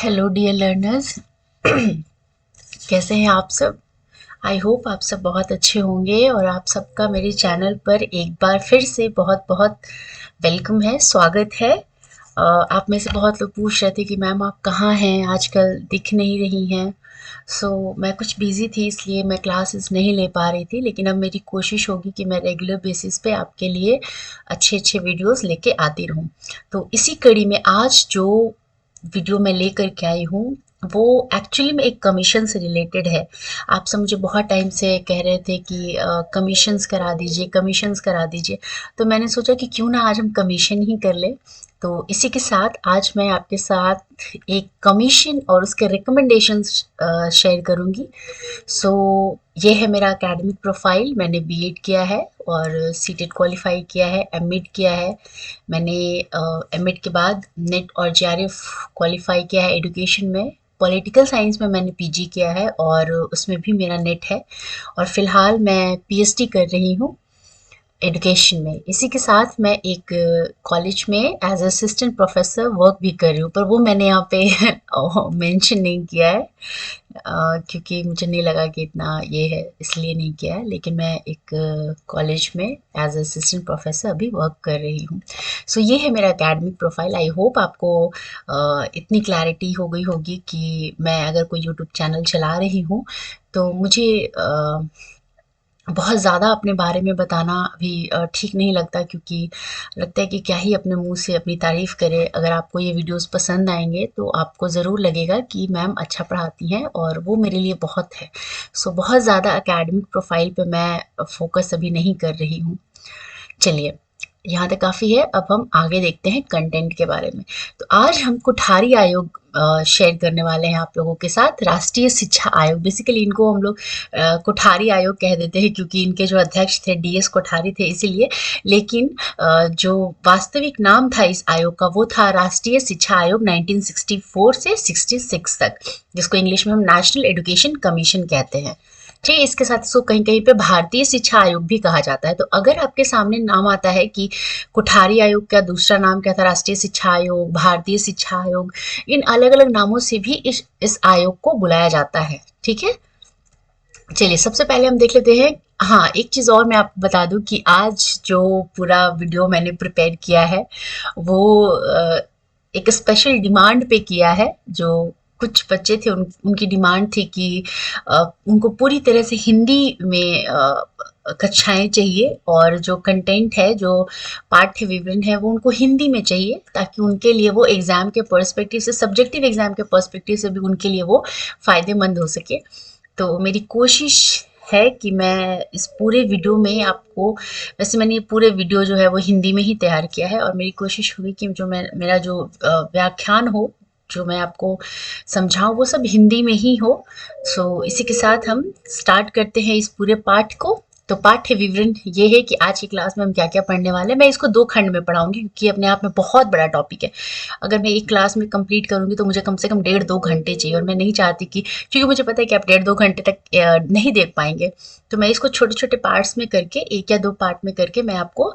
Hello dear learners. कैसे हैं आप सब? आई होप आप सब बहुत अच्छे होंगे और आप सबका मेरे चैनल पर एक बार फिर से बहुत बहुत वेलकम है, स्वागत है। आप में से बहुत लोग पूछ रहे थे कि मैम आप कहाँ हैं, आजकल दिख नहीं रही हैं। मैं कुछ बिज़ी थी इसलिए मैं क्लासेस नहीं ले पा रही थी, लेकिन अब मेरी कोशिश होगी कि मैं रेगुलर बेसिस पे आपके लिए अच्छे अच्छे वीडियोस लेके आती रहूँ। तो इसी कड़ी में आज जो वीडियो मैं लेकर के आई हूँ वो एक्चुअली में एक कमीशन से रिलेटेड है। आप सब मुझे बहुत टाइम से कह रहे थे कि कमीशंस करा दीजिए, कमीशंस करा दीजिए। तो मैंने सोचा कि क्यों ना आज हम कमीशन ही कर लें। तो इसी के साथ आज मैं आपके साथ एक कमीशन और उसके रिकमेंडेशंस शेयर करूँगी। सो ये है मेरा एकेडमिक प्रोफाइल। मैंने बीएड किया है और सीटेट क्वालिफाई किया है, एमएड किया है। मैंने एमएड के बाद नेट और जेआरएफ क्वालिफाई किया है एजुकेशन में। पॉलिटिकल साइंस में मैंने पीजी किया है और उसमें भी मेरा नेट है। और फिलहाल मैं पीएचडी कर रही हूँ एजुकेशन में। इसी के साथ मैं एक कॉलेज में एज असिस्टेंट प्रोफेसर वर्क भी कर रही हूँ, पर वो मैंने यहाँ पे मेंशन नहीं किया है क्योंकि मुझे नहीं लगा कि इतना ये है, इसलिए नहीं किया है। लेकिन मैं एक कॉलेज में एज असिस्टेंट प्रोफेसर अभी वर्क कर रही हूँ। ये है मेरा एकेडमिक प्रोफाइल। आई होप आपको इतनी क्लैरिटी हो गई होगी कि मैं अगर कोई यूट्यूब चैनल चला रही हूँ तो मुझे बहुत ज़्यादा अपने बारे में बताना अभी ठीक नहीं लगता, क्योंकि लगता है कि क्या ही अपने मुंह से अपनी तारीफ़ करें। अगर आपको ये वीडियोस पसंद आएंगे तो आपको ज़रूर लगेगा कि मैम अच्छा पढ़ाती हैं, और वो मेरे लिए बहुत है। बहुत ज़्यादा एकेडमिक प्रोफाइल पे मैं फ़ोकस अभी नहीं कर रही हूँ। चलिए, यहाँ तक काफ़ी है। अब हम आगे देखते हैं कंटेंट के बारे में। तो आज हम कोठारी आयोग शेयर करने वाले हैं आप लोगों के साथ। राष्ट्रीय शिक्षा आयोग, बेसिकली इनको हम लोग कोठारी आयोग कह देते हैं क्योंकि इनके जो अध्यक्ष थे डीएस कोठारी थे, इसीलिए। लेकिन जो वास्तविक नाम था इस आयोग का वो था राष्ट्रीय शिक्षा आयोग 1964 से 66 तक, जिसको इंग्लिश में हम नेशनल एजुकेशन कमीशन कहते हैं। ठीक, इसके साथ इसको कहीं कहीं पे भारतीय शिक्षा आयोग भी कहा जाता है। तो अगर आपके सामने नाम आता है कि कोठारी आयोग का दूसरा नाम क्या था, राष्ट्रीय शिक्षा आयोग, भारतीय शिक्षा आयोग, इन अलग अलग नामों से भी इस आयोग को बुलाया जाता है। ठीक है, चलिए सबसे पहले हम देख लेते हैं। हाँ, एक चीज़ और मैं आपको बता दूं कि आज जो पूरा वीडियो मैंने प्रिपेयर किया है वो एक स्पेशल डिमांड पे किया है। जो कुछ बच्चे थे उनकी डिमांड थी कि उनको पूरी तरह से हिंदी में कक्षाएं चाहिए, और जो कंटेंट है, जो पाठ्य विवरण है, वो उनको हिंदी में चाहिए, ताकि उनके लिए वो एग्ज़ाम के पर्सपेक्टिव से, सब्जेक्टिव एग्ज़ाम के पर्सपेक्टिव से भी उनके लिए वो फ़ायदेमंद हो सके। तो मेरी कोशिश है कि मैं इस पूरे वीडियो में आपको, वैसे मैंने ये पूरे वीडियो जो है वो हिंदी में ही तैयार किया है, और मेरी कोशिश होगी कि जो मेरा जो व्याख्यान हो, जो मैं आपको समझाऊँ, वो सब हिंदी में ही हो। इसी के साथ हम स्टार्ट करते हैं इस पूरे पाठ को। तो पाठ्य विवरण ये है कि आज की क्लास में हम क्या क्या पढ़ने वाले हैं। मैं इसको 2 खंड में पढ़ाऊंगी क्योंकि अपने आप में बहुत बड़ा टॉपिक है। अगर मैं एक क्लास में कंप्लीट करूंगी तो मुझे कम से कम 1.5-2 घंटे चाहिए, और मैं नहीं चाहती कि, क्योंकि मुझे पता है कि आप 1.5-2 घंटे तक नहीं देख पाएंगे। तो मैं इसको छोटे छोटे पार्ट्स में करके, 1 या 2 पार्ट में करके मैं आपको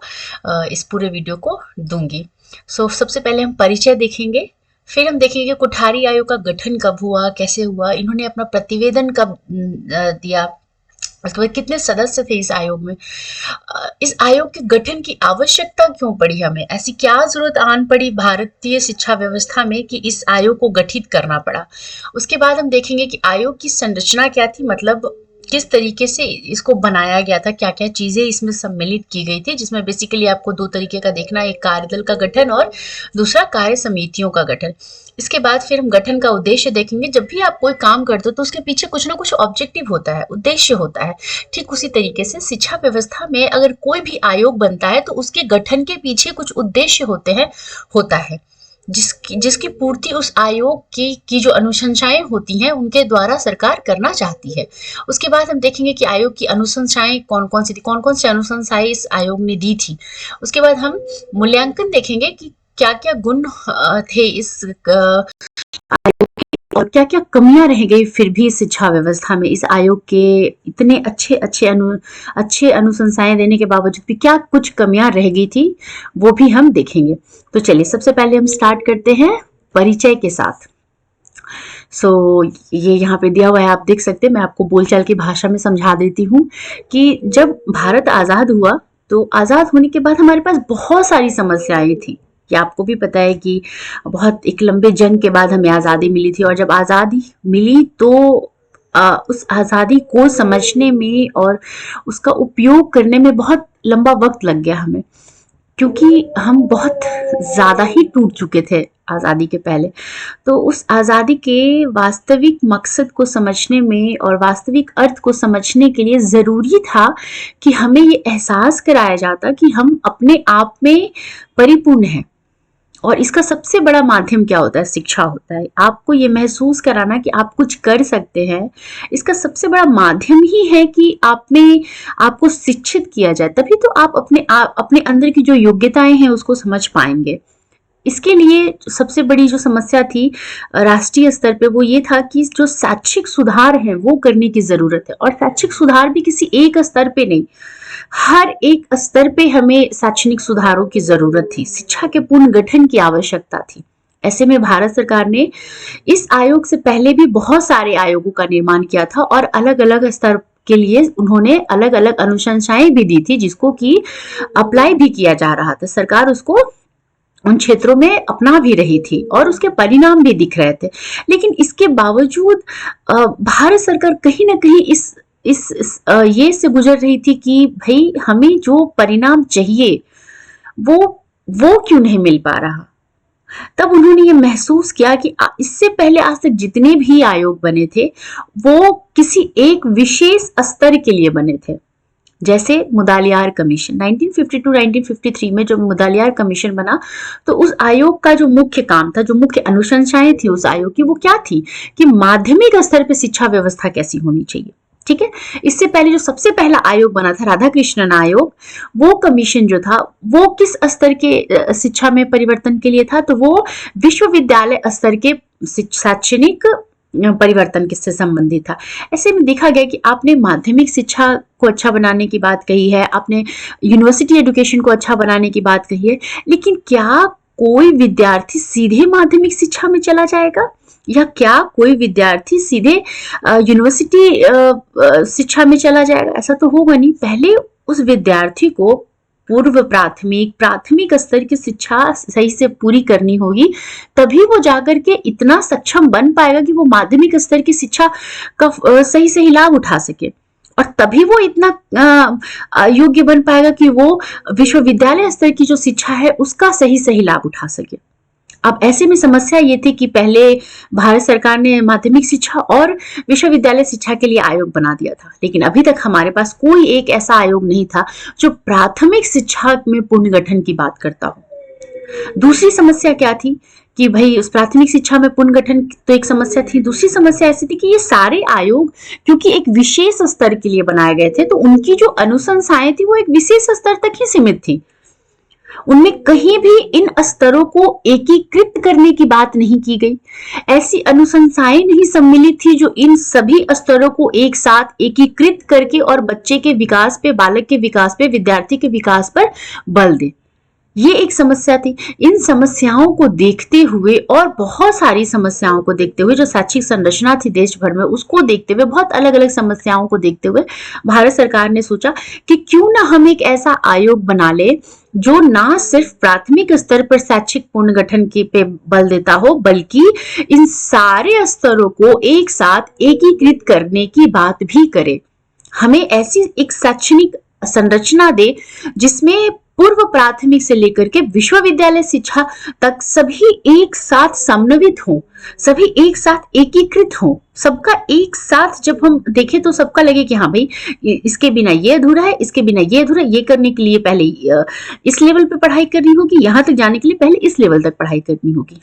इस पूरे वीडियो को दूंगी। सबसे पहले हम परिचय देखेंगे, फिर हम देखेंगे कि कोठारी आयोग का गठन कब हुआ, कैसे हुआ, इन्होंने अपना प्रतिवेदन कब दिया, उसके बाद कितने सदस्य थे इस आयोग में, इस आयोग के गठन की आवश्यकता क्यों पड़ी, हमें ऐसी क्या जरूरत आन पड़ी भारतीय शिक्षा व्यवस्था में कि इस आयोग को गठित करना पड़ा। उसके बाद हम देखेंगे कि आयोग की संरचना क्या थी, मतलब किस तरीके से इसको बनाया गया था, क्या क्या चीजें इसमें सम्मिलित की गई थी, जिसमें बेसिकली आपको 2 तरीके का देखना है, एक कार्यदल का गठन और दूसरा कार्य समितियों का गठन। इसके बाद फिर हम गठन का उद्देश्य देखेंगे। जब भी आप कोई काम करते हो तो उसके पीछे कुछ ना कुछ ऑब्जेक्टिव होता है, उद्देश्य होता है। ठीक उसी तरीके से शिक्षा व्यवस्था में अगर कोई भी आयोग बनता है तो उसके गठन के पीछे कुछ उद्देश्य होता है, जिसकी पूर्ति उस आयोग की जो अनुशंसाएं होती हैं उनके द्वारा सरकार करना चाहती है। उसके बाद हम देखेंगे कि आयोग की अनुशंसाएं कौन कौन सी थी, कौन कौन सी अनुशंसाएं इस आयोग ने दी थी। उसके बाद हम मूल्यांकन देखेंगे कि क्या क्या गुण थे इस आयोग के, और क्या क्या कमियां रह गई फिर भी शिक्षा व्यवस्था में इस आयोग के इतने अच्छे अनुशंसाएं देने के बावजूद भी क्या कुछ कमियां रह गई थी, वो भी हम देखेंगे। तो चलिए सबसे पहले हम स्टार्ट करते हैं परिचय के साथ। सो ये यहाँ पे दिया हुआ है, आप देख सकते हैं। मैं आपको बोलचाल की भाषा में समझा देती हूँ कि जब भारत आज़ाद हुआ तो आज़ाद होने के बाद हमारे पास बहुत सारी समस्याएं थी, कि आपको भी पता है कि बहुत एक लंबे जंग के बाद हमें आज़ादी मिली थी, और जब आज़ादी मिली तो उस आज़ादी को समझने में और उसका उपयोग करने में बहुत लंबा वक्त लग गया हमें, क्योंकि हम बहुत ज़्यादा ही टूट चुके थे आज़ादी के पहले। तो उस आज़ादी के वास्तविक मकसद को समझने में और वास्तविक अर्थ को समझने के लिए ज़रूरी था कि हमें ये एहसास कराया जाता कि हम अपने आप में परिपूर्ण हैं। और इसका सबसे बड़ा माध्यम क्या होता है? शिक्षा होता है। आपको ये महसूस कराना कि आप कुछ कर सकते हैं, इसका सबसे बड़ा माध्यम ही है कि आप में आपको शिक्षित किया जाए, तभी तो आप अपने अंदर की जो योग्यताएं हैं उसको समझ पाएंगे। इसके लिए सबसे बड़ी जो समस्या थी राष्ट्रीय स्तर पे, वो ये था कि जो शैक्षिक सुधार है वो करने की जरूरत है। और शैक्षिक सुधार भी किसी एक स्तर पे नहीं, हर एक स्तर पे हमें शैक्षणिक सुधारों की जरूरत थी, शिक्षा के पुनर्गठन की आवश्यकता थी। ऐसे में भारत सरकार ने इस आयोग से पहले भी बहुत सारे आयोगों का निर्माण किया था, और अलग अलग स्तर के लिए उन्होंने अलग अलग अनुशंसाएं भी दी थी, जिसको कि अप्लाई भी किया जा रहा था। सरकार उसको उन क्षेत्रों में अपना भी रही थी और उसके परिणाम भी दिख रहे थे। लेकिन इसके बावजूद भारत सरकार कहीं ना कहीं ये से गुजर रही थी कि भाई हमें जो परिणाम चाहिए वो वो क्यों नहीं मिल पा रहा। तब उन्होंने ये महसूस किया कि इससे पहले आज तक जितने भी आयोग बने थे वो किसी एक विशेष स्तर के लिए बने थे। जैसे मुदालियार कमीशन 1952-1953 में जब मुदालियार कमीशन बना, तो उस आयोग का जो मुख्य काम था, जो मुख्य अनुशंसाएं थी उस आयोग की, वो क्या थी कि माध्यमिक स्तर पर शिक्षा व्यवस्था कैसी होनी चाहिए। ठीक है, इससे पहले जो सबसे पहला आयोग बना था राधा कृष्णन आयोग, वो कमीशन जो था वो किस स्तर के शिक्षा में परिवर्तन के लिए था? तो वो विश्वविद्यालय स्तर के शैक्षणिक परिवर्तन किससे संबंधित था। ऐसे में देखा गया कि आपने माध्यमिक शिक्षा को अच्छा बनाने की बात कही है, आपने यूनिवर्सिटी एजुकेशन को अच्छा बनाने की बात कही है, लेकिन क्या कोई विद्यार्थी सीधे माध्यमिक शिक्षा में चला जाएगा, या क्या कोई विद्यार्थी सीधे यूनिवर्सिटी शिक्षा में चला जाएगा? ऐसा तो होगा नहीं। पहले उस विद्यार्थी को पूर्व प्राथमिक स्तर की शिक्षा सही से पूरी करनी होगी, तभी वो जाकर के इतना सक्षम बन पाएगा कि वो माध्यमिक स्तर की शिक्षा का सही सही लाभ उठा सके, और तभी वो इतना योग्य बन पाएगा कि वो विश्वविद्यालय स्तर की जो शिक्षा है उसका सही सही लाभ उठा सके। अब ऐसे में समस्या ये थी कि पहले भारत सरकार ने माध्यमिक शिक्षा और विश्वविद्यालय शिक्षा के लिए आयोग बना दिया था, लेकिन अभी तक हमारे पास कोई एक ऐसा आयोग नहीं था जो प्राथमिक शिक्षा में पुनर्गठन की बात करता हो। दूसरी समस्या क्या थी कि भाई उस प्राथमिक शिक्षा में पुनर्गठन तो एक समस्या थी, दूसरी समस्या ऐसी थी कि ये सारे आयोग क्योंकि एक विशेष स्तर के लिए बनाए गए थे, तो उनकी जो अनुशंसाएं थी वो एक विशेष स्तर तक ही सीमित थी। उनमें कहीं भी इन स्तरों को एकीकृत करने की बात नहीं की गई। ऐसी अनुशंसाएं नहीं सम्मिलित थी जो इन सभी स्तरों को एक साथ एकीकृत करके और बच्चे के विकास पे, बालक के विकास पे, विद्यार्थी के विकास पर बल दे। ये एक समस्या थी। इन समस्याओं को देखते हुए और बहुत सारी समस्याओं को देखते हुए, जो शैक्षिक संरचना थी देश भर में उसको देखते हुए, बहुत अलग अलग समस्याओं को देखते हुए भारत सरकार ने सोचा कि क्यों ना हम एक ऐसा आयोग बना ले जो ना सिर्फ प्राथमिक स्तर पर शैक्षिक पुनर्गठन के पे बल देता हो, बल्कि इन सारे स्तरों को एक साथ एकीकृत करने की बात भी करे। हमें ऐसी एक शैक्षणिक संरचना दे जिसमें पूर्व प्राथमिक से लेकर के विश्वविद्यालय शिक्षा तक सभी एक साथ समन्वित हो, सभी एक साथ एकीकृत हो। सबका एक साथ जब हम देखें तो सबका लगे कि हाँ भाई इसके बिना ये अधूरा है, इसके बिना ये अधूरा है, ये करने के लिए पहले इस लेवल पे पढ़ाई करनी होगी, यहाँ तक जाने के लिए पहले इस लेवल तक पढ़ाई करनी होगी।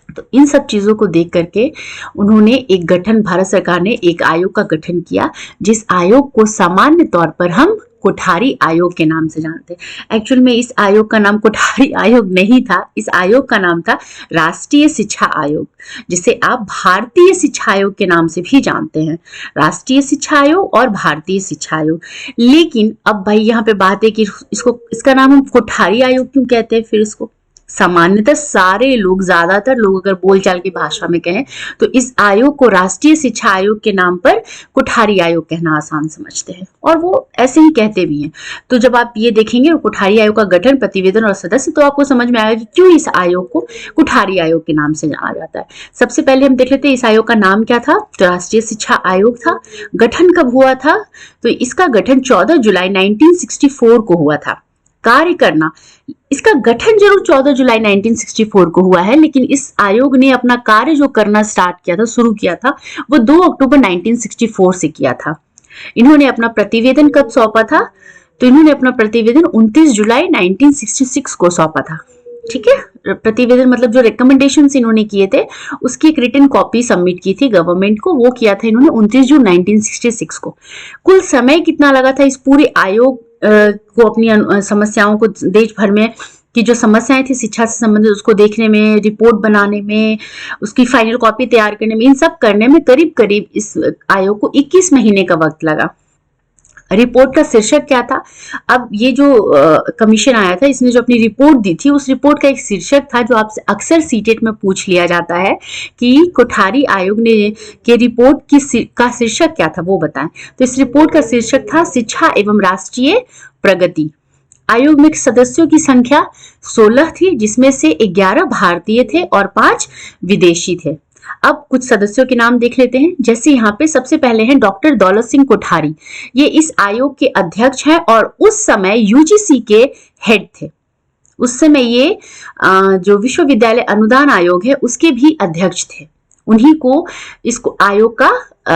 तो इन सब चीजों को देख करके उन्होंने एक गठन, भारत सरकार ने एक आयोग का गठन किया, जिस आयोग को सामान्य तौर पर हम कोठारी आयोग के नाम से जानते हैं। एक्चुअल में इस आयोग का नाम कोठारी आयोग नहीं था, इस आयोग का नाम था राष्ट्रीय शिक्षा आयोग, जिसे आप भारतीय शिक्षा आयोग के नाम से भी जानते हैं। राष्ट्रीय शिक्षा आयोग और भारतीय शिक्षा आयोग। लेकिन अब भाई यहाँ पे बात है कि इसका नाम हम कोठारी आयोग क्यों कहते हैं फिर इसको? सामान्यतः सारे लोग, ज्यादातर लोग अगर बोलचाल की भाषा में कहें तो इस आयोग को राष्ट्रीय शिक्षा आयोग के नाम पर कोठारी आयोग कहना आसान समझते हैं, और वो ऐसे ही कहते भी हैं। तो जब आप ये देखेंगे कोठारी आयोग का गठन, प्रतिवेदन और सदस्य, तो आपको समझ में आएगा कि क्यों इस आयोग को कोठारी आयोग के नाम से जाना जाता है। सबसे पहले हम देख लेते हैं इस आयोग का नाम क्या था। तो राष्ट्रीय शिक्षा आयोग था। गठन कब हुआ था? तो इसका गठन 14 जुलाई 1964 को हुआ था। कार्य करना, इसका गठन जरूर 14 जुलाई 1964 को हुआ है, लेकिन इस आयोग ने अपना कार्य जो करना स्टार्ट किया था, शुरू किया था, वो 2 अक्टूबर 1964 से किया था। इन्होंने अपना प्रतिवेदन कब सौंपा था? तो इन्होंने अपना प्रतिवेदन 29 जुलाई 1966 को सौंपा था। ठीक है, प्रतिवेदन मतलब जो रिकमेंडेशंस इन्होंने किए थे उसकी एक रिटन कॉपी सबमिट की थी गवर्नमेंट को, वो किया था इन्होंने 29 जून 1966 को। कुल समय कितना लगा था इस पूरे आयोग को अपनी समस्याओं को, देश भर में की जो समस्याएं थी शिक्षा से संबंधित, उसको देखने में, रिपोर्ट बनाने में, उसकी फाइनल कॉपी तैयार करने में, इन सब करने में करीब करीब इस आयोग को 21 महीने का वक्त लगा। रिपोर्ट का शीर्षक क्या था? अब ये जो कमीशन आया था, इसने जो अपनी रिपोर्ट दी थी, उस रिपोर्ट का एक शीर्षक था जो आपसे अक्सर सीटेट में पूछ लिया जाता है कि कोठारी आयोग ने के रिपोर्ट का शीर्षक क्या था, वो बताएं। तो इस रिपोर्ट का शीर्षक था शिक्षा एवं राष्ट्रीय प्रगति। आयोग में सदस्यों की संख्या 16 थी, जिसमें से 11 भारतीय थे और 5 विदेशी थे। अब कुछ सदस्यों के नाम देख लेते हैं। जैसे यहाँ पे सबसे पहले हैं डॉक्टर दौलत सिंह कोठारी, ये इस आयोग के अध्यक्ष हैं और उस समय यूजीसी के हेड थे। उस समय ये जो विश्वविद्यालय अनुदान आयोग है उसके भी अध्यक्ष थे। उन्हीं को इसको आयोग का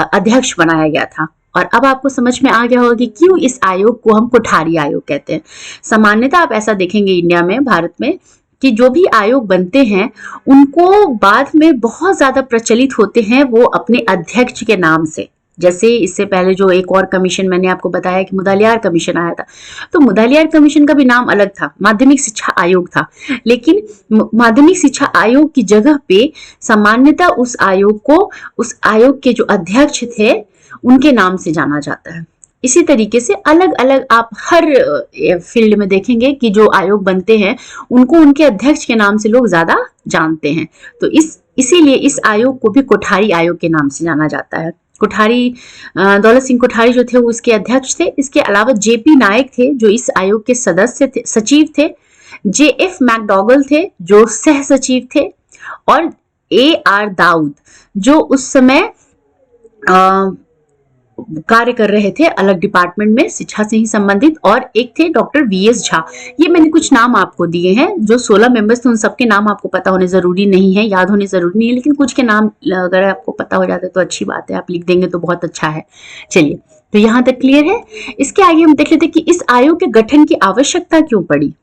अध्यक्ष बनाया गया था। और अब आपको समझ में आ गया होगा कि क्यों इस आयोग को हम कोठारी आयोग कहते हैं। सामान्यतः आप ऐसा देखेंगे इंडिया में, भारत में, कि जो भी आयोग बनते हैं उनको बाद में बहुत ज्यादा प्रचलित होते हैं वो अपने अध्यक्ष के नाम से। जैसे इससे पहले जो एक और कमीशन मैंने आपको बताया कि मुदलियार कमीशन आया था, तो मुदलियार कमीशन का भी नाम अलग था, माध्यमिक शिक्षा आयोग था, लेकिन माध्यमिक शिक्षा आयोग की जगह पे सामान्यतः उस आयोग को, उस आयोग के जो अध्यक्ष थे उनके नाम से जाना जाता है। इसी तरीके से अलग अलग आप हर फील्ड में देखेंगे कि जो आयोग बनते हैं उनको उनके अध्यक्ष के नाम से लोग ज्यादा जानते हैं। तो इसीलिए इस आयोग को भी कोठारी आयोग के नाम से जाना जाता है। कोठारी, दौलत सिंह कोठारी जो थे वो इसके अध्यक्ष थे। इसके अलावा जेपी नायक थे जो इस आयोग के सदस्य थे, सचिव थे। जेएफ मैकडॉगल थे जो सह सचिव थे, और AR दाऊद जो उस समय कार्य कर रहे थे अलग डिपार्टमेंट में शिक्षा से ही संबंधित, और एक थे डॉक्टर VS झा। ये मैंने कुछ नाम आपको दिए हैं, जो 16 मेंबर्स थे उन सबके नाम आपको पता होने जरूरी नहीं है, याद होने जरूरी नहीं है, लेकिन कुछ के नाम अगर आपको पता हो जाते तो अच्छी बात है, आप लिख देंगे तो बहुत अच्छा है। चलिए, तो यहाँ तक क्लियर है। इसके आगे हम देख लेते हैं कि इस आयोग के गठन की आवश्यकता क्यों पड़ी।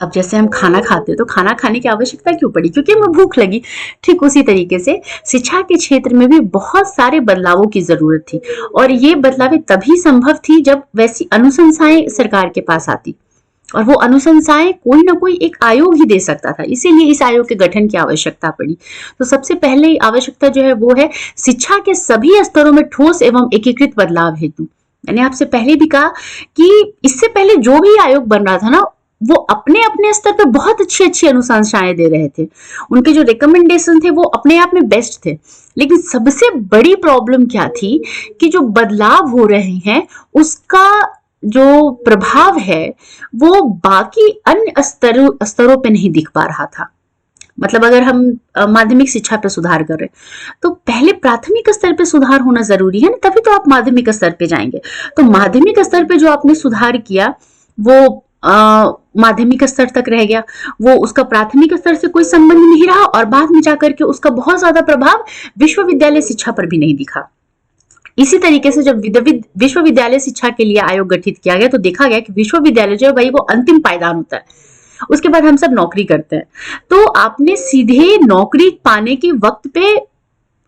अब जैसे हम खाना खाते हैं तो खाना खाने की आवश्यकता क्यों पड़ी? क्योंकि हमें भूख लगी। ठीक उसी तरीके से शिक्षा के क्षेत्र में भी बहुत सारे बदलावों की जरूरत थी, और ये बदलावें तभी संभव थी जब वैसी अनुशंसाएं सरकार के पास आती, और वो अनुशंसाएं कोई ना कोई एक आयोग ही दे सकता था। इसीलिए इस आयोग के गठन की आवश्यकता पड़ी। तो सबसे पहले आवश्यकता जो है वो है शिक्षा के सभी स्तरों में ठोस एवं एकीकृत बदलाव हेतु। मैंने आपसे पहले भी कहा कि इससे पहले जो भी आयोग बन रहा था ना, वो अपने अपने स्तर पे बहुत अच्छी अच्छी अनुशंसाएं दे रहे थे, उनके जो रिकमेंडेशन थे वो अपने आप में बेस्ट थे। लेकिन सबसे बड़ी प्रॉब्लम क्या थी कि जो बदलाव हो रहे हैं उसका जो प्रभाव है वो बाकी अन्य स्तरों पे नहीं दिख पा रहा था। मतलब अगर हम माध्यमिक शिक्षा पे सुधार कर रहे हैं तो पहले प्राथमिक स्तर पे सुधार होना जरूरी है ना, तभी तो आप माध्यमिक स्तर पे जाएंगे। तो माध्यमिक स्तर पे जो आपने सुधार किया वो माध्यमिक स्तर तक रह गया, वो उसका प्राथमिक स्तर से कोई संबंध नहीं रहा, और बाद में जाकर के उसका बहुत ज्यादा प्रभाव विश्वविद्यालय शिक्षा पर भी नहीं दिखा। इसी तरीके से जब विश्वविद्यालय शिक्षा के लिए आयोग गठित किया गया तो देखा गया कि विश्वविद्यालय जो है भाई वो अंतिम पायदान होता है, उसके बाद हम सब नौकरी करते हैं। तो आपने सीधे नौकरी पाने के वक्त पे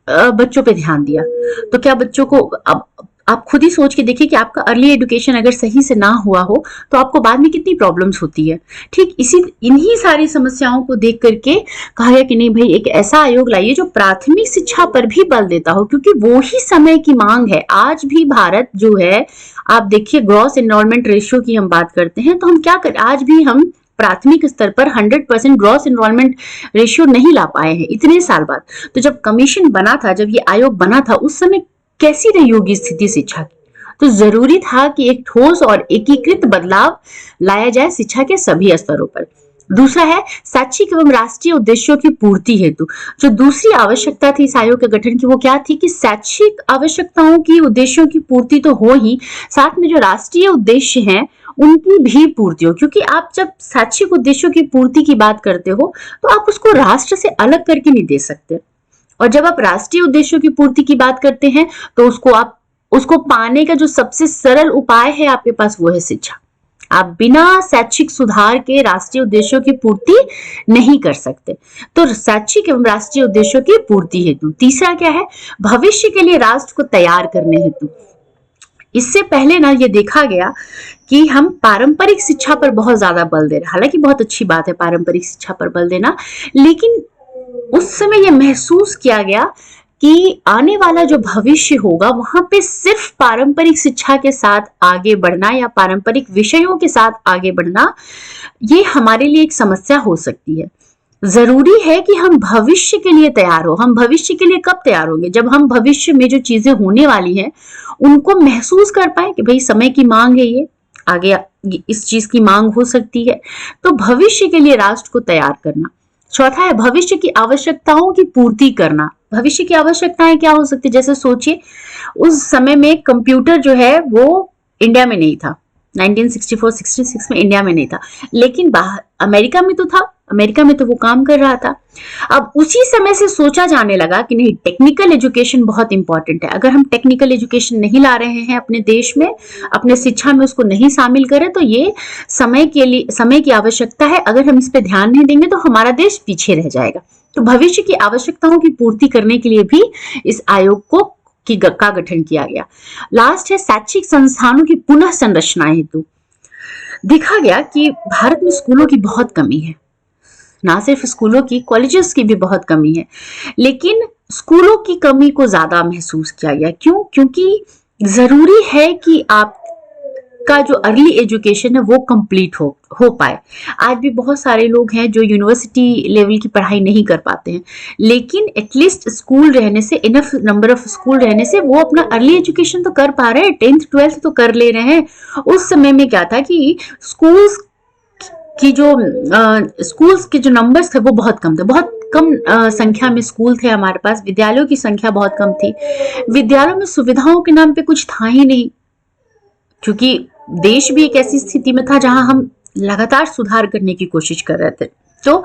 बच्चों पे ध्यान दिया, तो क्या बच्चों को, अब आप खुद ही सोच के देखिए कि आपका अर्ली एजुकेशन अगर सही से ना हुआ हो तो आपको बाद में कितनी प्रॉब्लम्स होती है। ठीक इन्हीं सारी समस्याओं को देख करके कहा गया कि नहीं भाई एक ऐसा आयोग लाइए जो प्राथमिक शिक्षा पर भी बल देता हो, क्योंकि वो ही समय की मांग है। आज भी भारत जो है, आप देखिए ग्रॉस एनरोलमेंट रेशियो की हम बात करते हैं तो हम क्या करें, आज भी हम प्राथमिक स्तर पर 100% ग्रॉस एनरोलमेंट रेशियो नहीं ला पाए हैं इतने साल बाद। तो जब कमीशन बना था, जब ये आयोग बना था, उस समय कैसी रही होगी स्थिति शिक्षा की। तो जरूरी था कि एक ठोस और एकीकृत बदलाव लाया जाए शिक्षा के सभी स्तरों पर। दूसरा है शैक्षिक एवं राष्ट्रीय उद्देश्यों की पूर्ति हेतु। जो दूसरी आवश्यकता थी इस आयोग के गठन की, वो क्या थी कि शैक्षिक आवश्यकताओं की, उद्देश्यों की पूर्ति तो हो ही, साथ में जो राष्ट्रीय उद्देश्य हैं उनकी भी पूर्ति हो। क्योंकि आप जब शैक्षिक उद्देश्यों की पूर्ति की बात करते हो तो आप उसको राष्ट्र से अलग करके नहीं दे सकते। और जब आप राष्ट्रीय उद्देश्यों की पूर्ति की बात करते हैं तो उसको पाने का जो सबसे सरल उपाय है आपके पास, वो है शिक्षा। आप बिना शैक्षिक सुधार के राष्ट्रीय उद्देश्यों की पूर्ति नहीं कर सकते। तो शैक्षिक एवं राष्ट्रीय उद्देश्यों की पूर्ति हेतु। तीसरा क्या है, भविष्य के लिए राष्ट्र को तैयार करने हेतु। इससे पहले ना ये देखा गया कि हम पारंपरिक शिक्षा पर बहुत ज्यादा बल दे रहे हैं। हालांकि बहुत अच्छी बात है पारंपरिक शिक्षा पर बल देना, लेकिन उस समय यह महसूस किया गया कि आने वाला जो भविष्य होगा वहां पे सिर्फ पारंपरिक शिक्षा के साथ आगे बढ़ना या पारंपरिक विषयों के साथ आगे बढ़ना, ये हमारे लिए एक समस्या हो सकती है। जरूरी है कि हम भविष्य के लिए तैयार हो। हम भविष्य के लिए कब तैयार होंगे, जब हम भविष्य में जो चीजें होने वाली हैं उनको महसूस कर पाए कि भाई समय की मांग है, ये आगे इस चीज की मांग हो सकती है। तो भविष्य के लिए राष्ट्र को तैयार करना। चौथा है भविष्य की आवश्यकताओं की पूर्ति करना। भविष्य की आवश्यकताएं क्या हो सकती है, जैसे सोचिए उस समय में कंप्यूटर जो है वो इंडिया में नहीं था, 1964-66 में इंडिया में नहीं था, लेकिन बाहर अमेरिका में तो था, अमेरिका में तो वो काम कर रहा था। अब उसी समय से सोचा जाने लगा कि नहीं, टेक्निकल एजुकेशन बहुत इंपॉर्टेंट है। अगर हम टेक्निकल एजुकेशन नहीं ला रहे हैं अपने देश में, अपने शिक्षा में उसको नहीं शामिल करें, तो ये समय की आवश्यकता है। अगर हम इस पे ध्यान नहीं देंगे तो हमारा देश पीछे रह जाएगा। तो भविष्य की आवश्यकताओं की पूर्ति करने के लिए भी इस आयोग का गठन किया गया। लास्ट है शैक्षिक संस्थानों की पुनः संरचना हेतु। देखा गया कि भारत में स्कूलों की बहुत कमी है, ना सिर्फ स्कूलों की, कॉलेजेस की भी बहुत कमी है, लेकिन स्कूलों की कमी को ज्यादा महसूस किया गया। क्यों? क्योंकि जरूरी है कि आपका जो अर्ली एजुकेशन है वो कंप्लीट हो पाए। आज भी बहुत सारे लोग हैं जो यूनिवर्सिटी लेवल की पढ़ाई नहीं कर पाते हैं, लेकिन एटलीस्ट स्कूल रहने से, इनफ नंबर ऑफ स्कूल रहने से वो अपना अर्ली एजुकेशन तो कर पा रहे हैं, 10th 12th तो कर ले रहे हैं। उस समय में क्या था कि स्कूल्स के जो नंबर्स थे वो बहुत कम थे, बहुत कम संख्या में स्कूल थे हमारे पास, विद्यालयों की संख्या बहुत कम थी। विद्यालयों में सुविधाओं के नाम पे कुछ था ही नहीं, क्योंकि देश भी एक ऐसी स्थिति में था जहां हम लगातार सुधार करने की कोशिश कर रहे थे। तो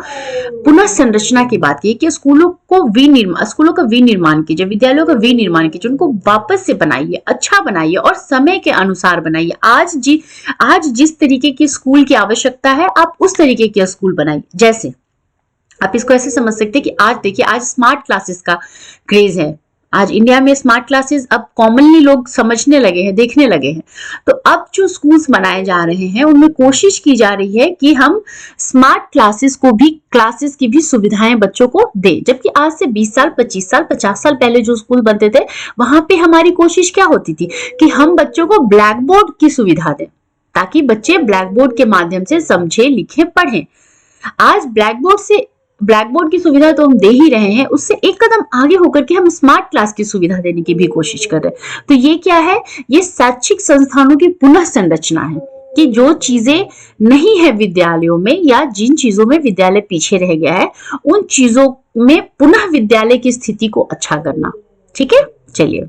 पुनः संरचना की बात की कि स्कूलों का विनिर्माण कीजिए, विद्यालयों का विनिर्माण कीजिए, उनको वापस से बनाइए, अच्छा बनाइए और समय के अनुसार बनाइए। आज जिस तरीके की स्कूल की आवश्यकता है, आप उस तरीके के स्कूल बनाइए। जैसे आप इसको ऐसे समझ सकते हैं कि आज देखिए, आज स्मार्ट क्लासेस का क्रेज है। आज इंडिया में स्मार्ट क्लासेस अब कॉमनली लोग समझने लगे हैं, देखने लगे हैं। तो अब जो स्कूल्स बनाए जा रहे हैं उनमें कोशिश की जा रही है कि हम स्मार्ट क्लासेस की भी सुविधाएं बच्चों को दें। जबकि आज से 20 साल, 25 साल, 50 साल पहले जो स्कूल बनते थे, वहां पे हमारी कोशिश क्या होती थी कि हम बच्चों को ब्लैक बोर्ड की सुविधा दें, ताकि बच्चे ब्लैक बोर्ड के माध्यम से समझे, लिखे, पढ़ें। आज ब्लैक बोर्ड की सुविधा तो हम दे ही रहे हैं, उससे एक कदम आगे होकर के हम स्मार्ट क्लास की सुविधा देने की भी कोशिश कर रहे हैं। तो ये क्या है, ये शैक्षिक संस्थानों की पुनः संरचना है कि जो चीजें नहीं है विद्यालयों में या जिन चीजों में विद्यालय पीछे रह गया है, उन चीजों में पुनः विद्यालय की स्थिति को अच्छा करना। ठीक है, चलिए,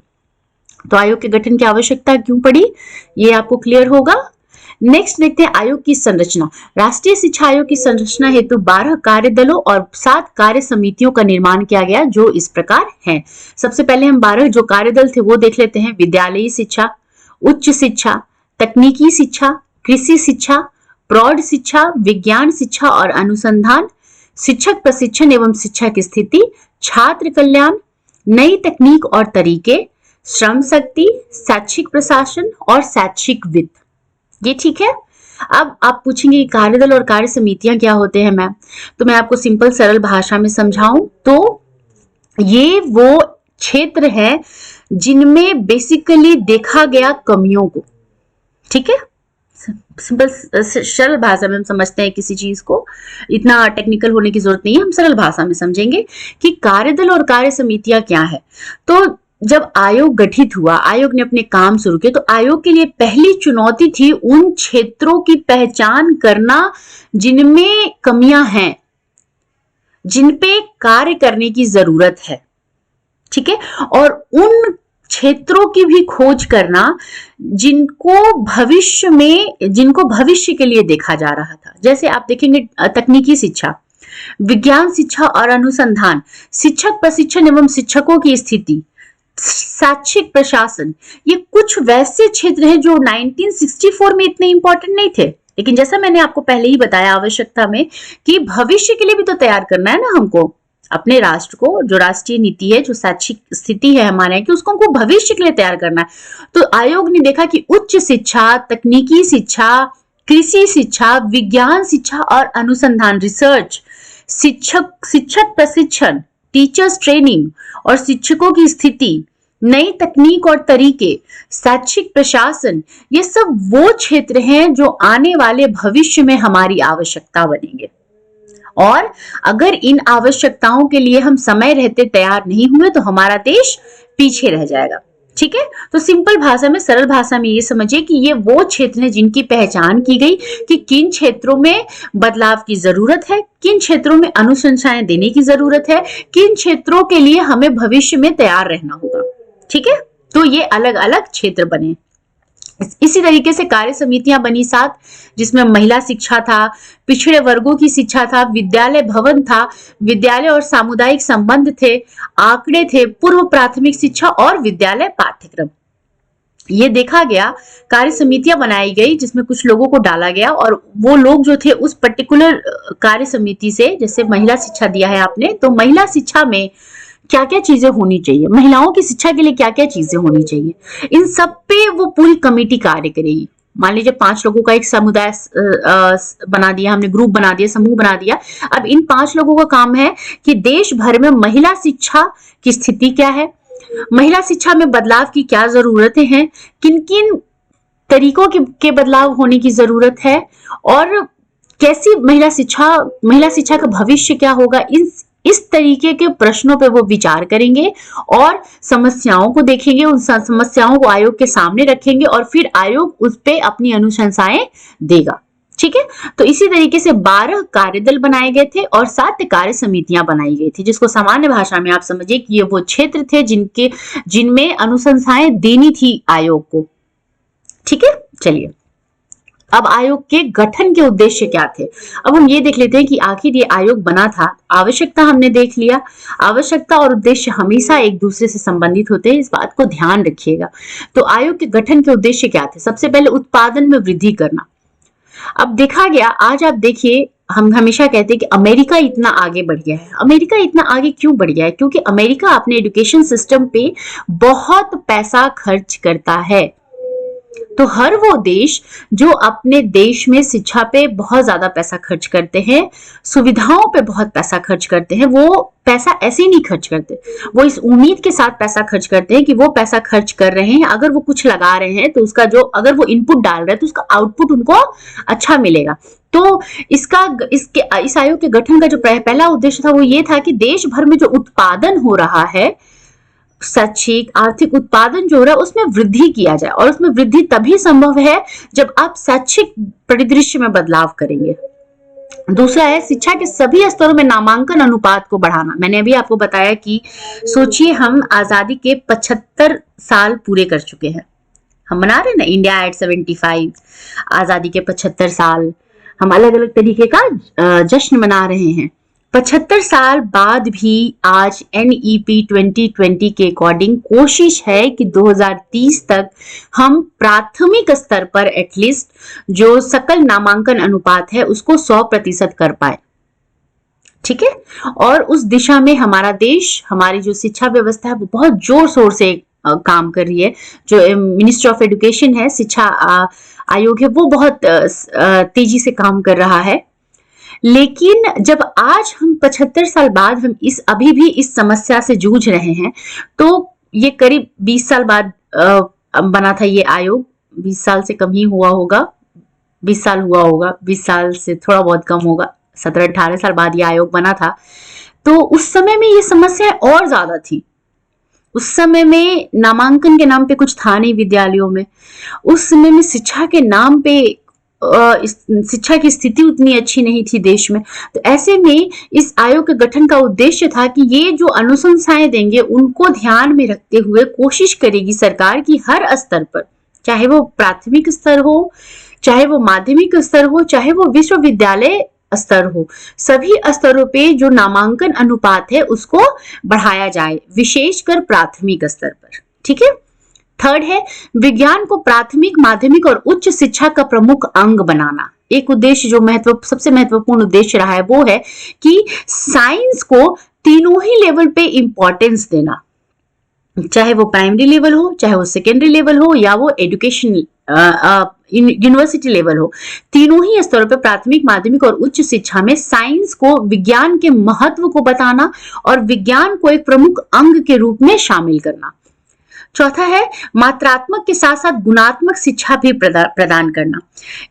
तो आयोग के गठन की आवश्यकता क्यों पड़ी ये आपको क्लियर होगा। नेक्स्ट देखते हैं आयोग की संरचना। राष्ट्रीय शिक्षा आयोग की संरचना हेतु 12 कार्य दलों और 7 कार्य समितियों का निर्माण किया गया, जो इस प्रकार हैं। सबसे पहले हम 12 जो कार्य दल थे वो देख लेते हैं। विद्यालयी शिक्षा, उच्च शिक्षा, तकनीकी शिक्षा, कृषि शिक्षा, प्रौढ़ शिक्षा, विज्ञान शिक्षा और अनुसंधान, शिक्षक प्रशिक्षण एवं शिक्षा की स्थिति, छात्र कल्याण, नई तकनीक और तरीके, श्रम शक्ति, शैक्षिक प्रशासन और शैक्षिक वित्त। ये ठीक है। अब आप पूछेंगे कार्यदल और कार्य समितियां क्या होते हैं मैम, तो मैं आपको सिंपल सरल भाषा में समझाऊं तो ये वो क्षेत्र है जिनमें बेसिकली देखा गया कमियों को, ठीक है, सिंपल सरल भाषा में हम समझते हैं किसी चीज को, इतना टेक्निकल होने की जरूरत नहीं है, हम सरल भाषा में समझेंगे कि कार्यदल और कार्य समितियां क्या है। तो जब आयोग गठित हुआ, आयोग ने अपने काम शुरू किए, तो आयोग के लिए पहली चुनौती थी उन क्षेत्रों की पहचान करना जिनमें कमियां हैं, जिन पे कार्य करने की जरूरत है, ठीक है, और उन क्षेत्रों की भी खोज करना जिनको भविष्य के लिए देखा जा रहा था। जैसे आप देखेंगे तकनीकी शिक्षा, विज्ञान शिक्षा और अनुसंधान, शिक्षक प्रशिक्षण एवं शिक्षकों की स्थिति, शैक्षिक प्रशासन, ये कुछ वैसे क्षेत्र हैं जो 1964 में इतने इंपॉर्टेंट नहीं थे, लेकिन जैसा मैंने आपको पहले ही बताया आवश्यकता में कि भविष्य के लिए भी तो तैयार करना है ना हमको अपने राष्ट्र को, जो राष्ट्रीय नीति है, जो शैक्षिक स्थिति है हमारे कि उसको हमको भविष्य के लिए तैयार करना है। तो आयोग ने देखा कि उच्च शिक्षा, तकनीकी शिक्षा, कृषि शिक्षा, विज्ञान शिक्षा और अनुसंधान रिसर्च, शिक्षक प्रशिक्षण, टीचर्स ट्रेनिंग और शिक्षकों की स्थिति, नई तकनीक और तरीके, शैक्षिक प्रशासन, ये सब वो क्षेत्र हैं जो आने वाले भविष्य में हमारी आवश्यकता बनेंगे। और अगर इन आवश्यकताओं के लिए हम समय रहते तैयार नहीं हुए तो हमारा देश पीछे रह जाएगा, ठीक है। तो सिंपल भाषा में, सरल भाषा में ये समझिए कि ये वो क्षेत्र हैं जिनकी पहचान की गई कि किन क्षेत्रों में बदलाव की जरूरत है, किन क्षेत्रों में अनुशंसाएं देने की जरूरत है, किन क्षेत्रों के लिए हमें भविष्य में तैयार रहना होगा, ठीक है। तो ये अलग अलग क्षेत्र बने। इसी तरीके से कार्य समितियां बनी 7, जिसमें महिला शिक्षा था, पिछड़े वर्गों की शिक्षा था, विद्यालय भवन था, विद्यालय और सामुदायिक संबंध थे, आंकड़े थे, पूर्व प्राथमिक शिक्षा और विद्यालय पाठ्यक्रम। ये देखा गया, कार्य समितियां बनाई गई जिसमें कुछ लोगों को डाला गया और वो लोग जो थे उस पर्टिकुलर कार्य समिति से, जैसे महिला शिक्षा दिया है आपने, तो महिला शिक्षा में क्या क्या चीजें होनी चाहिए, महिलाओं की शिक्षा के लिए क्या क्या चीजें होनी चाहिए, इन सब पे वो पूरी कमेटी कार्य करेगी। मान लीजिए 5 लोगों का एक समुदाय बना दिया हमने, ग्रुप बना दिया, समूह बना दिया। अब इन 5 लोगों का काम है कि देश भर में महिला शिक्षा की स्थिति क्या है, महिला शिक्षा में बदलाव की क्या जरूरतें हैं, किन किन तरीकों के बदलाव होने की जरूरत है, और कैसी महिला शिक्षा का भविष्य क्या होगा, इस तरीके के प्रश्नों पे वो विचार करेंगे और समस्याओं को देखेंगे, उन समस्याओं को आयोग के सामने रखेंगे और फिर आयोग उस पे अपनी अनुशंसाएं देगा, ठीक है। तो इसी तरीके से 12 कार्यदल बनाए गए थे और 7 कार्य समितियां बनाई गई थी, जिसको सामान्य भाषा में आप समझिए कि ये वो क्षेत्र थे जिनमें अनुशंसाएं देनी थी आयोग को, ठीक है। चलिए, अब आयोग के गठन के उद्देश्य क्या थे, अब हम ये देख लेते हैं कि आखिर ये आयोग बना था। आवश्यकता हमने देख लिया, आवश्यकता और उद्देश्य हमेशा एक दूसरे से संबंधित होते हैं, इस बात को ध्यान रखिएगा। तो आयोग के गठन के उद्देश्य क्या थे, सबसे पहले उत्पादन में वृद्धि करना। अब देखा गया, आज आप देखिए, हम हमेशा कहते हैं कि अमेरिका इतना आगे बढ़ गया है। अमेरिका इतना आगे क्यों बढ़ गया है, क्योंकि अमेरिका अपने एजुकेशन सिस्टम पे बहुत पैसा खर्च करता है। तो हर वो देश जो अपने देश में शिक्षा पे बहुत ज्यादा पैसा खर्च करते हैं, सुविधाओं पे बहुत पैसा खर्च करते हैं, वो पैसा ऐसे ही नहीं खर्च करते, वो इस उम्मीद के साथ पैसा खर्च करते हैं कि वो पैसा खर्च कर रहे हैं, अगर वो कुछ लगा रहे हैं तो उसका अगर वो इनपुट डाल रहे हैं तो उसका आउटपुट उनको अच्छा मिलेगा। तो इस आयोग के गठन का जो पहला उद्देश्य था वो ये था कि देश भर में जो उत्पादन हो रहा है, शैक्षिक आर्थिक उत्पादन जो हो रहा है उसमें वृद्धि किया जाए, और उसमें वृद्धि तभी संभव है जब आप शैक्षिक परिदृश्य में बदलाव करेंगे। दूसरा है शिक्षा के सभी स्तरों में नामांकन अनुपात को बढ़ाना। मैंने अभी आपको बताया कि सोचिए, हम आजादी के 75 साल पूरे कर चुके हैं, हम मना रहे हैं ना इंडिया एट 75, आजादी के 75 साल, हम अलग अलग तरीके का जश्न मना रहे हैं। 75 साल बाद भी आज NEP 2020 के अकॉर्डिंग कोशिश है कि 2030 तक हम प्राथमिक स्तर पर एटलीस्ट जो सकल नामांकन अनुपात है उसको 100% कर पाए, ठीक है। और उस दिशा में हमारा देश, हमारी जो शिक्षा व्यवस्था है वो बहुत जोर शोर से काम कर रही है। जो मिनिस्ट्री ऑफ एजुकेशन है, शिक्षा आयोग है, वो बहुत तेजी से काम कर रहा है। लेकिन जब आज हम 75 साल बाद हम अभी भी इस समस्या से जूझ रहे हैं, तो ये करीब 20 साल बाद बना था ये आयोग, 20 साल से कम ही हुआ होगा, 20 साल हुआ होगा, 20 साल से थोड़ा बहुत कम होगा, 17-18 साल बाद ये आयोग बना था। तो उस समय में ये समस्याएं और ज्यादा थी। उस समय में नामांकन के नाम पे कुछ था नहीं विद्यालयों में। उस समय में शिक्षा के नाम पे शिक्षा की स्थिति उतनी अच्छी नहीं थी देश में। तो ऐसे में इस आयोग के गठन का उद्देश्य था कि ये जो अनुशंसाएं देंगे उनको ध्यान में रखते हुए कोशिश करेगी सरकार की हर स्तर पर, चाहे वो प्राथमिक स्तर हो, चाहे वो माध्यमिक स्तर हो, चाहे वो विश्वविद्यालय स्तर हो, सभी स्तरों पे जो नामांकन अनुपात है उसको बढ़ाया जाए, विशेषकर प्राथमिक स्तर पर। ठीक है। थर्ड है विज्ञान को प्राथमिक, माध्यमिक और उच्च शिक्षा का प्रमुख अंग बनाना। एक उद्देश्य जो सबसे महत्वपूर्ण उद्देश्य रहा है वो है कि साइंस को तीनों ही लेवल पे इंपॉर्टेंस देना, चाहे वो प्राइमरी लेवल हो, चाहे वो सेकेंडरी लेवल हो, या वो एजुकेशन यूनिवर्सिटी लेवल हो। तीनों ही स्तरों पर प्राथमिक, माध्यमिक और उच्च शिक्षा में साइंस को, विज्ञान के महत्व को बताना और विज्ञान को एक प्रमुख अंग के रूप में शामिल करना। चौथा है मात्रात्मक के साथ साथ गुणात्मक शिक्षा भी प्रदान करना।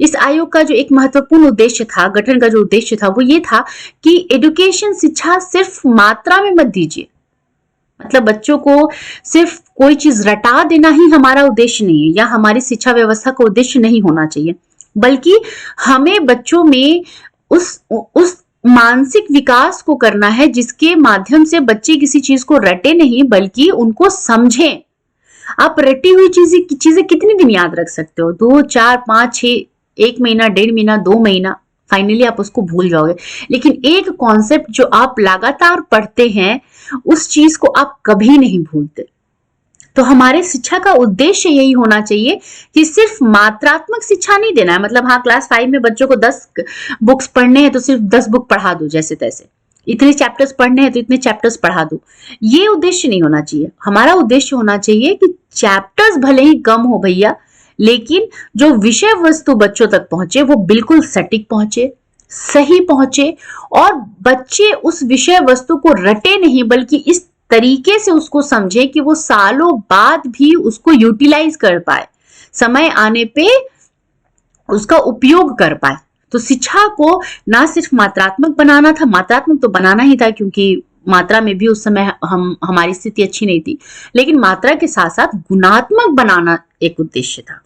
इस आयोग का जो एक महत्वपूर्ण उद्देश्य था, गठन का जो उद्देश्य था वो ये था कि एजुकेशन, शिक्षा सिर्फ मात्रा में मत दीजिए, मतलब बच्चों को सिर्फ कोई चीज रटा देना ही हमारा उद्देश्य नहीं है, या हमारी शिक्षा व्यवस्था का उद्देश्य नहीं होना चाहिए, बल्कि हमें बच्चों में उस मानसिक विकास को करना है जिसके माध्यम से बच्चे किसी चीज को रटे नहीं बल्कि उनको समझें। आप रटी हुई चीजें कितने दिन याद रख सकते हो? 2, 4, 5, 6, 1 महीना, 1.5 महीना, 2 महीना, फाइनली आप उसको भूल जाओगे। लेकिन एक कॉन्सेप्ट जो आप लगातार पढ़ते हैं उस चीज को आप कभी नहीं भूलते। तो हमारे शिक्षा का उद्देश्य यही होना चाहिए कि सिर्फ मात्रात्मक शिक्षा नहीं देना है, मतलब हाँ क्लास 5 में बच्चों को 10 बुक्स पढ़ने हैं तो सिर्फ 10 बुक पढ़ा दो, जैसे तैसे इतने चैप्टर्स पढ़ने हैं तो इतने चैप्टर्स पढ़ा दो, ये उद्देश्य नहीं होना चाहिए। हमारा उद्देश्य होना चाहिए कि चैप्टर्स भले ही कम हो भैया, लेकिन जो विषय वस्तु बच्चों तक पहुंचे वो बिल्कुल सटीक पहुंचे, सही पहुंचे, और बच्चे उस विषय वस्तु को रटे नहीं बल्कि इस तरीके से उसको समझे कि वो सालों बाद भी उसको यूटिलाइज कर पाए, समय आने पे उसका उपयोग कर पाए। तो शिक्षा को ना सिर्फ मात्रात्मक बनाना था, मात्रात्मक तो बनाना ही था क्योंकि मात्रा में भी उस समय हमारी स्थिति अच्छी नहीं थी, लेकिन मात्रा के साथ साथ गुणात्मक बनाना एक उद्देश्य था।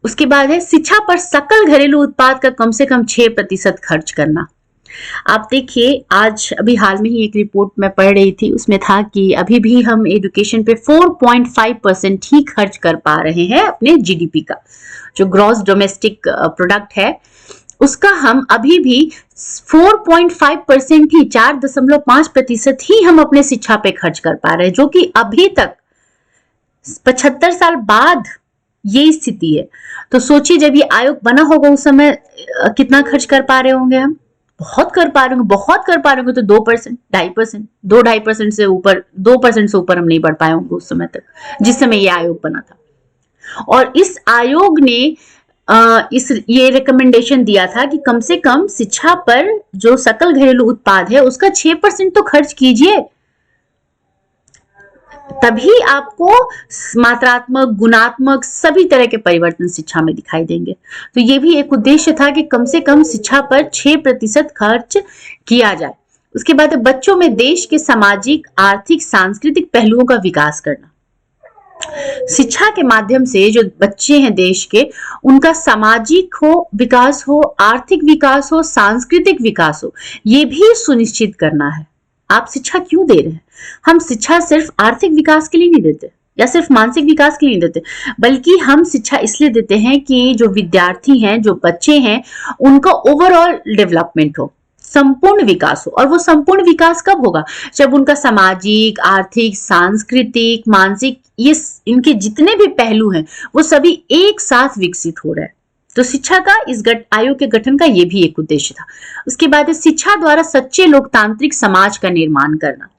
उसके बाद है शिक्षा पर सकल घरेलू उत्पाद का कम से कम 6% खर्च करना। आप देखिए, आज अभी हाल में ही एक रिपोर्ट मैं पढ़ रही थी, उसमें था कि अभी भी हम एजुकेशन पे 4.5% ही खर्च कर पा रहे हैं अपने जीडीपी का, जो ग्रॉस डोमेस्टिक प्रोडक्ट है उसका हम अभी भी 4.5% ही, 4.5% ही हम अपने शिक्षा पे खर्च कर पा रहे हैं, जो कि अभी तक 75 साल बाद ये स्थिति है। तो सोचिए जब ये आयोग बना होगा उस समय कितना खर्च कर पा रहे होंगे हम? बहुत कर पा रहे होंगे, बहुत कर पा रहे होंगे। तो 2%, 2.5%, 2-2.5% से ऊपर, 2% से ऊपर हम नहीं बढ़ पाए होंगे उस समय तक, जिस समय ये आयोग बना था। और इस आयोग ने ये रिकमेंडेशन दिया था कि कम से कम शिक्षा पर जो सकल घरेलू उत्पाद है उसका 6% तो खर्च कीजिए, तभी आपको मात्रात्मक, गुणात्मक सभी तरह के परिवर्तन शिक्षा में दिखाई देंगे। तो ये भी एक उद्देश्य था कि कम से कम शिक्षा पर 6% खर्च किया जाए। उसके बाद बच्चों में देश के सामाजिक, आर्थिक, सांस्कृतिक पहलुओं का विकास करना। शिक्षा के माध्यम से जो बच्चे हैं देश के, उनका सामाजिक विकास हो, आर्थिक विकास हो, सांस्कृतिक विकास हो, ये भी सुनिश्चित करना है। आप शिक्षा क्यों दे रहे हैं? हम शिक्षा सिर्फ आर्थिक विकास के लिए नहीं देते या सिर्फ मानसिक विकास के लिए नहीं देते, बल्कि हम शिक्षा इसलिए देते हैं कि जो विद्यार्थी हैं, जो बच्चे हैं, उनका ओवरऑल डेवलपमेंट हो, संपूर्ण विकास हो। और वो संपूर्ण विकास कब होगा? जब उनका सामाजिक, आर्थिक, सांस्कृतिक, मानसिक, ये इनके जितने भी पहलू हैं वो सभी एक साथ विकसित हो रहे हैं। तो शिक्षा का इस आयोग के गठन का ये भी एक उद्देश्य था। उसके बाद शिक्षा द्वारा सच्चे लोकतांत्रिक समाज का निर्माण करना।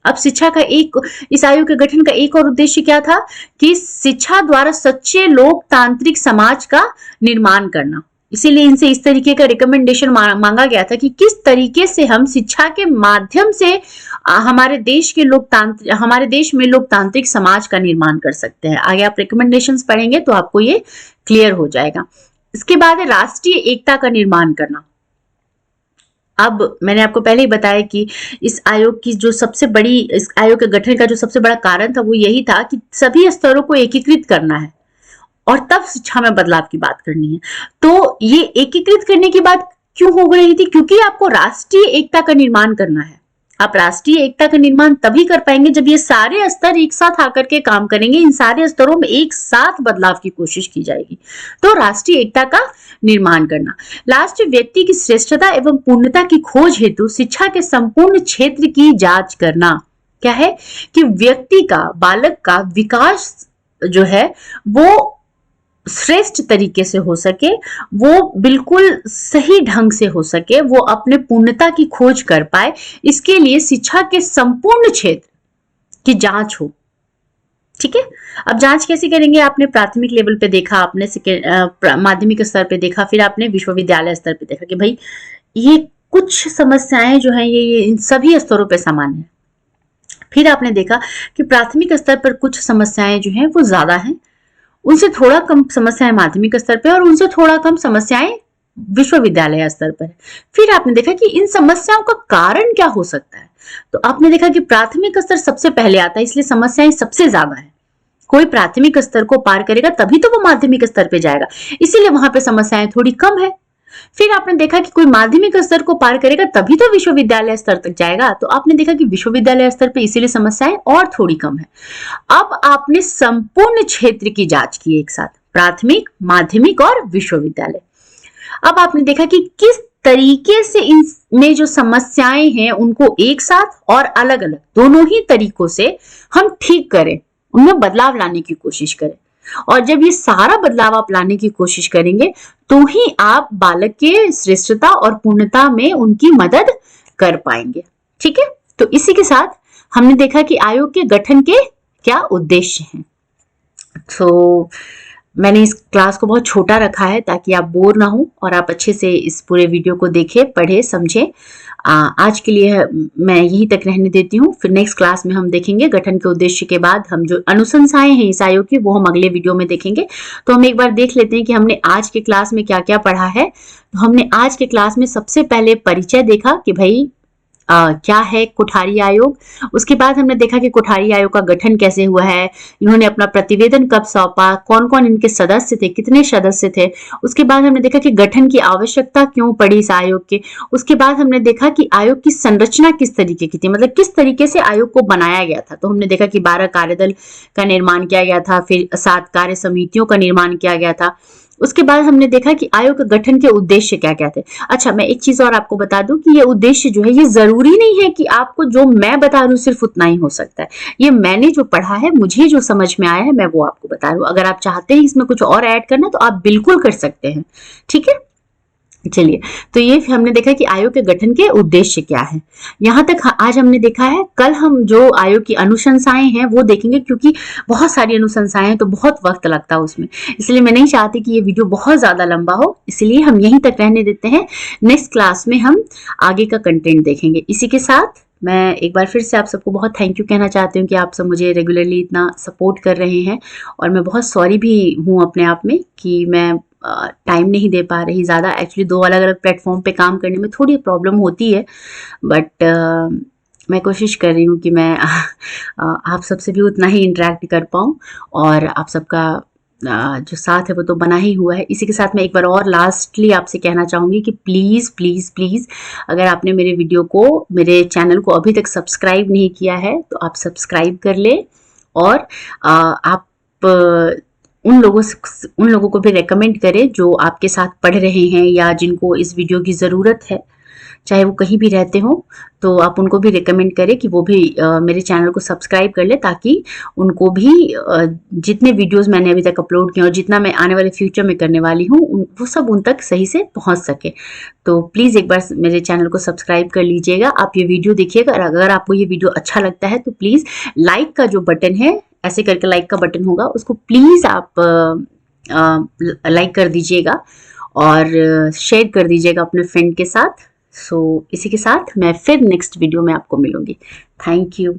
अब शिक्षा का इस आयोग के गठन का एक और उद्देश्य क्या था कि शिक्षा द्वारा सच्चे लोकतांत्रिक समाज का निर्माण करना। इसीलिए इनसे इस तरीके का रिकमेंडेशन मांगा गया था कि किस तरीके से हम शिक्षा के माध्यम से हमारे देश में लोकतांत्रिक समाज का निर्माण कर सकते हैं। आगे आप रिकमेंडेशंस पढ़ेंगे तो आपको ये क्लियर हो जाएगा। इसके बाद है राष्ट्रीय एकता का निर्माण करना। अब मैंने आपको पहले ही बताया कि इस आयोग की जो सबसे बड़ी, इस आयोग के गठन का जो सबसे बड़ा कारण था वो यही था कि सभी स्तरों को एकीकृत करना है और तब शिक्षा में बदलाव की बात करनी है। तो ये एकीकृत करने की बात क्यों हो रही थी? क्योंकि आपको राष्ट्रीय एकता का निर्माण करना है। आप राष्ट्रीय एकता का निर्माण तभी कर पाएंगे जब ये सारे स्तर एक साथ आकर के काम करेंगे, इन सारे स्तरों में एक साथ बदलाव की कोशिश की जाएगी। तो राष्ट्रीय एकता का निर्माण करना। लास्ट, व्यक्ति की श्रेष्ठता एवं पूर्णता की खोज हेतु शिक्षा के संपूर्ण क्षेत्र की जांच करना। क्या है कि व्यक्ति का, बालक का विकास जो है वो श्रेष्ठ तरीके से हो सके, वो बिल्कुल सही ढंग से हो सके, वो अपने पूर्णता की खोज कर पाए, इसके लिए शिक्षा के संपूर्ण क्षेत्र की जांच हो। ठीक है, अब जांच कैसे करेंगे? आपने प्राथमिक लेवल पे देखा, आपने माध्यमिक स्तर पे देखा, फिर आपने विश्वविद्यालय स्तर पे देखा कि भाई ये कुछ समस्याएं जो हैं ये इन सभी स्तरों पे सामान्य है। फिर आपने देखा कि प्राथमिक स्तर पर कुछ समस्याएं जो हैं वो ज्यादा हैं, उनसे थोड़ा कम समस्याएं माध्यमिक स्तर पे और उनसे थोड़ा कम समस्याएं विश्वविद्यालय स्तर पर। फिर आपने देखा कि इन समस्याओं का कारण क्या हो सकता है। तो आपने देखा कि प्राथमिक स्तर सबसे पहले आता है, इसलिए समस्याएं सबसे ज्यादा है। कोई प्राथमिक स्तर को पार करेगा तभी तो वो माध्यमिक स्तर पे जाएगा, इसीलिए वहां पे समस्याएं थोड़ी कम है। फिर आपने देखा कि कोई माध्यमिक स्तर को पार करेगा तभी तो विश्वविद्यालय स्तर तक जाएगा, तो आपने देखा कि विश्वविद्यालय स्तर पे इसीलिए समस्याएं और थोड़ी कम है। अब आपने संपूर्ण क्षेत्र की जांच की एक साथ, प्राथमिक, माध्यमिक और विश्वविद्यालय। अब आपने देखा कि किस तरीके से इनमें जो समस्याएं हैं उनको एक साथ और अलग अलग दोनों ही तरीकों से हम ठीक करें, उनमें बदलाव लाने की कोशिश करें। और जब ये सारा बदलाव आप लाने की कोशिश करेंगे तो ही आप बालक के श्रेष्ठता और पूर्णता में उनकी मदद कर पाएंगे। ठीक है, तो इसी के साथ हमने देखा कि आयोग के गठन के क्या उद्देश्य हैं। तो मैंने इस क्लास को बहुत छोटा रखा है ताकि आप बोर ना हो और आप अच्छे से इस पूरे वीडियो को देखें, पढ़े, समझे। आज के लिए मैं यहीं तक रहने देती हूँ। फिर नेक्स्ट क्लास में हम देखेंगे गठन के उद्देश्य के बाद हम जो अनुशंसाएं हैं इस आयोग की वो हम अगले वीडियो में देखेंगे। तो हम एक बार देख लेते हैं कि हमने आज के क्लास में क्या क्या पढ़ा है। तो हमने आज के क्लास में सबसे पहले परिचय देखा कि भाई क्या है कोठारी आयोग। उसके बाद हमने देखा कि कोठारी आयोग का गठन कैसे हुआ है, इन्होंने अपना प्रतिवेदन कब सौंपा, कौन कौन इनके सदस्य थे, कितने सदस्य थे। उसके बाद हमने देखा कि गठन की आवश्यकता क्यों पड़ी इस आयोग के। उसके बाद हमने देखा कि आयोग की संरचना किस तरीके की थी, मतलब किस तरीके से आयोग को बनाया गया था। तो हमने देखा कि 12 कार्यदल का निर्माण किया गया था, फिर 7 कार्य समितियों का निर्माण किया गया था। उसके बाद हमने देखा कि आयोग के गठन के उद्देश्य क्या क्या थे। अच्छा, मैं एक चीज और आपको बता दूं कि ये उद्देश्य जो है ये जरूरी नहीं है कि आपको जो मैं बता रही हूँ सिर्फ उतना ही हो सकता है। ये मैंने जो पढ़ा है, मुझे जो समझ में आया है, मैं वो आपको बता रही हूँ। अगर आप चाहते हैं इसमें कुछ और ऐड करना तो आप बिल्कुल कर सकते हैं। ठीक है, चलिए, तो ये हमने देखा कि आयोग के गठन के उद्देश्य क्या है। यहां तक आज हमने देखा है। कल हम जो आयोग की अनुशंसाएं हैं वो देखेंगे, क्योंकि बहुत सारी अनुशंसाएं हैं तो बहुत वक्त लगता है उसमें, इसलिए मैं नहीं चाहती कि ये वीडियो बहुत ज्यादा लंबा हो, इसलिए हम यहीं तक रहने देते हैं। नेक्स्ट क्लास में हम आगे का कंटेंट देखेंगे। इसी के साथ मैं एक बार फिर से आप सबको बहुत थैंक यू कहना चाहती हूँ कि आप सब मुझे रेगुलरली इतना सपोर्ट कर रहे हैं, और मैं बहुत सॉरी भी हूँ अपने आप में कि मैं टाइम नहीं दे पा रही ज़्यादा। एक्चुअली 2 अलग अलग प्लेटफॉर्म पे काम करने में थोड़ी प्रॉब्लम होती है, बट मैं कोशिश कर रही हूँ कि मैं आप सबसे भी उतना ही इंटरेक्ट कर पाऊँ, और आप सबका जो साथ है वो तो बना ही हुआ है। इसी के साथ मैं एक बार और लास्टली आपसे कहना चाहूँगी कि प्लीज़ प्लीज़ प्लीज़, अगर आपने मेरे वीडियो को, मेरे चैनल को अभी तक सब्सक्राइब नहीं किया है तो आप सब्सक्राइब कर ले, और आप उन लोगों को भी रेकमेंड करें जो आपके साथ पढ़ रहे हैं या जिनको इस वीडियो की ज़रूरत है, चाहे वो कहीं भी रहते हो, तो आप उनको भी रेकमेंड करें कि वो भी मेरे चैनल को सब्सक्राइब कर ले, ताकि उनको भी जितने वीडियोस मैंने अभी तक अपलोड किए और जितना मैं आने वाले फ्यूचर में करने वाली हूँ वो सब उन तक सही से पहुँच सके। तो प्लीज़ एक बार मेरे चैनल को सब्सक्राइब कर लीजिएगा। आप ये वीडियो देखिएगा, और अगर आपको ये वीडियो अच्छा लगता है तो प्लीज़ लाइक का जो बटन है, ऐसे करके लाइक का बटन होगा, उसको प्लीज़ आप लाइक कर दीजिएगा और शेयर कर दीजिएगा अपने फ्रेंड के साथ। सो इसी के साथ मैं फिर नेक्स्ट वीडियो में आपको मिलूंगी। Thank you.